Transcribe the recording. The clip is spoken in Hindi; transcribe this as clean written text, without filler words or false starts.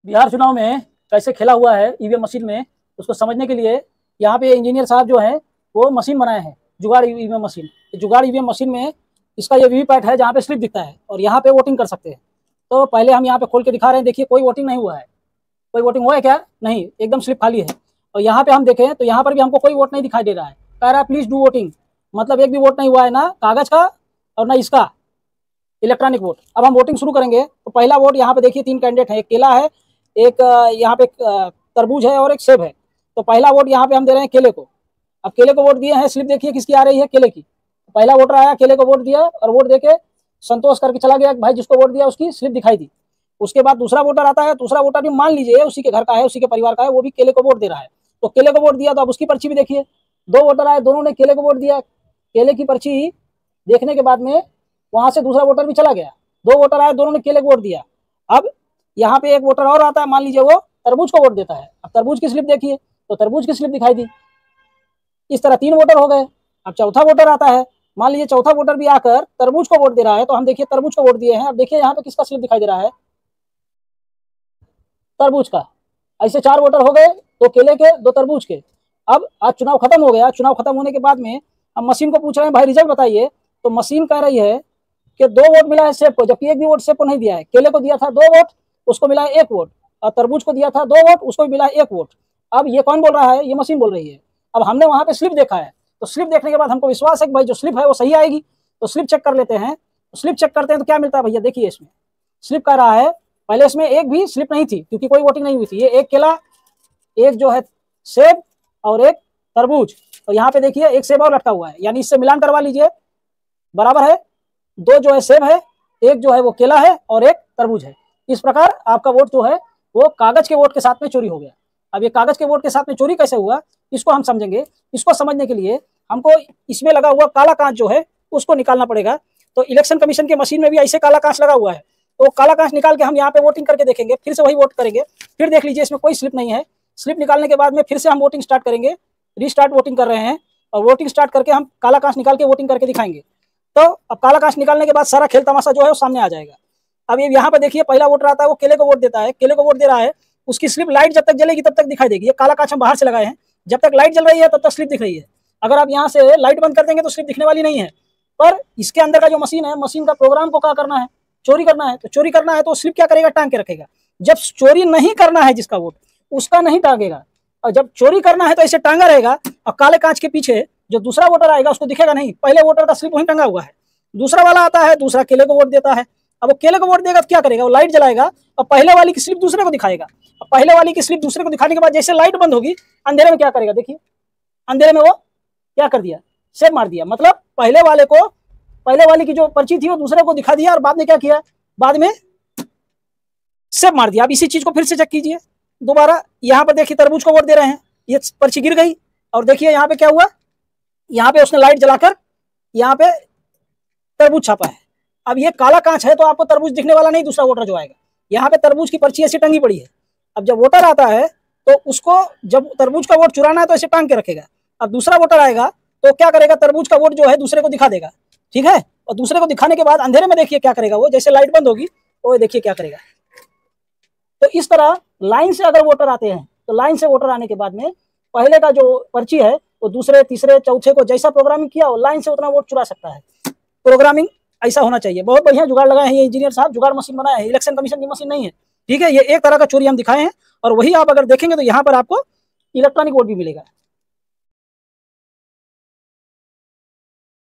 बिहार चुनाव में कैसे खेला हुआ है ईवीएम मशीन में, उसको समझने के लिए यहाँ पे इंजीनियर साहब जो हैं वो मशीन बनाए हैं, जुगाड़ ईवीएम मशीन। जुगाड़ ईवीएम मशीन में इसका ये वीवीपैट है जहाँ पे स्लिप दिखता है और यहाँ पे वोटिंग कर सकते हैं। तो पहले हम यहाँ पे खोल के दिखा रहे हैं, देखिए कोई वोटिंग नहीं हुआ है। कोई वोटिंग हुआ है क्या? नहीं, एकदम स्लिप खाली है। और यहाँ पे हम देखें तो यहाँ पर भी हमको कोई वोट नहीं दिखाई दे रहा है। कह रहा है प्लीज डू वोटिंग, मतलब एक भी वोट नहीं हुआ है, ना कागज का और ना इसका इलेक्ट्रॉनिक वोट। अब हम वोटिंग शुरू करेंगे तो पहला वोट यहाँ पे देखिए 3 कैंडिडेट है, एक केला है, एक यहाँ पे तरबूज है और एक सेब है। तो पहला वोट यहाँ पे हम दे रहे हैं केले को। अब केले को वोट दिए हैं, स्लिप देखिए किसकी आ रही है, केले की। पहला वोटर आया, केले को वोट दिया और वोट देके संतोष करके चला गया। भाई जिसको वोट दिया उसकी स्लिप दिखाई दी। उसके बाद दूसरा वोटर आता है, दूसरा वोटर भी मान लीजिए उसी के घर का है, उसी के परिवार का है, वो भी केले को वोट दे रहा है। तो केले को वोट दिया तो अब उसकी पर्ची भी देखिए, 2 वोटर आए, दोनों ने केले को वोट दिया। केले की पर्ची देखने के बाद में वहां से दूसरा वोटर भी चला गया। 2 वोटर आए, दोनों ने केले को वोट दिया। अब यहाँ पे एक वोटर और आता है, मान लीजिए वो तरबूज को वोट देता है। अब तरबूज की स्लिप देखिए तो तरबूज की स्लिप दिखाई दी। इस तरह 3 वोटर हो गए। अब चौथा वोटर आता है, मान लीजिए चौथा वोटर भी आकर तरबूज को वोट दे रहा है, तो हम देखिए तरबूज को वोट दिए हैं। अब देखिए यहाँ पे किसका स्लिप दिखाई दे रहा है, तरबूज का। ऐसे 4 वोटर हो गए, 2 केले के 2 तरबूज के। अब आज चुनाव खत्म हो गया। चुनाव खत्म होने के बाद में हम मशीन को पूछ रहे हैं भाई रिजल्ट बताइए। तो मशीन कह रही है कि 2 वोट मिला है सेब को, जबकि एक भी वोट सेब को नहीं दिया है। केले को दिया था 2 वोट, उसको मिला है 1 वोट, और तरबूज को दिया था 2 वोट, उसको भी मिला है 1 वोट। अब ये कौन बोल रहा है? ये मशीन बोल रही है। अब हमने वहां पे स्लिप देखा है, तो स्लिप देखने के बाद हमको विश्वास है कि भाई जो स्लिप है वो सही आएगी। तो स्लिप चेक कर लेते हैं। तो स्लिप चेक करते हैं तो क्या मिलता है भैया, देखिए इसमें स्लिप कह रहा है, पहले इसमें एक भी स्लिप नहीं थी क्योंकि कोई वोटिंग नहीं हुई थी। ये एक केला, एक जो है सेब और एक तरबूज, और यहाँ पे देखिए एक सेब और लटका हुआ है, यानी इससे मिलान करवा लीजिए, बराबर है। 2 जो है सेब है, एक जो है वो केला है और एक तरबूज है। इस प्रकार आपका वोट जो है वो कागज के वोट के साथ में चोरी हो गया। अब ये कागज के वोट के साथ में चोरी कैसे हुआ इसको हम समझेंगे। इसको समझने के लिए हमको इसमें लगा हुआ काला कांच जो है उसको निकालना पड़ेगा। तो इलेक्शन कमीशन के मशीन में भी ऐसे काला कांच लगा हुआ है, तो काला कांच निकाल के हम यहाँ पे वोटिंग करके देखेंगे, फिर से वही वोट करेंगे। फिर देख लीजिए इसमें कोई स्लिप नहीं है। स्लिप निकालने के बाद में फिर से हम वोटिंग स्टार्ट करेंगे, रीस्टार्ट वोटिंग कर रहे हैं, और वोटिंग स्टार्ट करके हम काला कांच निकाल के वोटिंग करके दिखाएंगे। तो अब काला कांच निकालने के बाद सारा खेल तमाशा जो है वो सामने आ जाएगा। अब ये यहाँ पे देखिए पहला वोटर आता है, वो केले को वोट देता है, केले को वोट दे रहा है, उसकी स्लिप लाइट जब तक जलेगी तब तक दिखाई देगी। ये काला कांच हम बाहर से लगाए हैं, जब तक लाइट जल रही है तब तक स्लिप दिख रही है। अगर आप यहाँ से लाइट बंद कर देंगे तो स्लिप दिखने वाली नहीं है। पर इसके अंदर का जो मशीन है, मशीन का प्रोग्राम को क्या करना है, चोरी करना है। तो चोरी करना है तो स्लिप क्या करेगा, टांग के रखेगा। जब चोरी नहीं करना है जिसका वोट, उसका नहीं टांगेगा, और जब चोरी करना है तो ऐसे टांगा रहेगा। और काले कांच के पीछे जो दूसरा वोटर आएगा उसको दिखेगा नहीं, पहले वोटर का स्लिप वहीं टंगा हुआ है। दूसरा वाला आता है, दूसरा केले को वोट देता है। अब वो केले को वोट देगा तो क्या करेगा, वो लाइट जलाएगा और पहले वाली की स्लिप दूसरे को दिखाएगा। और पहले वाली की स्लिप दूसरे को दिखाने के बाद जैसे लाइट बंद होगी, अंधेरे में क्या करेगा, देखिए अंधेरे में वो क्या कर दिया, सेब मार दिया। मतलब पहले वाले की जो पर्ची थी वो दूसरे को दिखा दिया, और बाद में क्या किया, बाद में सेब मार दिया। अब इसी चीज को फिर से चेक कीजिए दोबारा। यहाँ पर देखिए तरबूज को वोट दे रहे हैं, ये पर्ची गिर गई, और देखिए यहाँ पे क्या हुआ, यहाँ पे उसने लाइट जलाकर यहाँ पे तरबूज छापा है। अब ये काला कांच है तो आपको तरबूज दिखने वाला नहीं, दूसरा वोटर जो आएगा। यहाँ पे तरबूज की पर्ची ऐसी टंगी पड़ी है। अब जब वोटर आता है तो उसको जब तरबूज का वोट चुराना है तो ऐसे टांग के रखेगा। अब दूसरा वोटर आएगा तो क्या करेगा, तरबूज का वोट जो है दूसरे को दिखा देगा, ठीक है। और दूसरे को दिखाने के बाद अंधेरे में देखिए क्या करेगा वो, जैसे लाइट बंद होगी तो देखिए क्या करेगा। तो इस तरह लाइन से अगर वोटर आते हैं तो लाइन से वोटर आने के बाद में पहले का जो पर्ची है वो दूसरे तीसरे चौथे को जैसा प्रोग्रामिंग किया हो, लाइन से उतना वोट चुरा सकता है। प्रोग्रामिंग ऐसा होना चाहिए। बहुत बढ़िया जुगाड़ लगाए हैं ये इंजीनियर साहब, जुगाड़ मशीन बनाया है, इलेक्शन कमीशन की मशीन नहीं है, ठीक है। ये एक तरह का चोरी हम दिखाए हैं, और वही आप अगर देखेंगे तो यहाँ पर आपको इलेक्ट्रॉनिक वोट भी मिलेगा।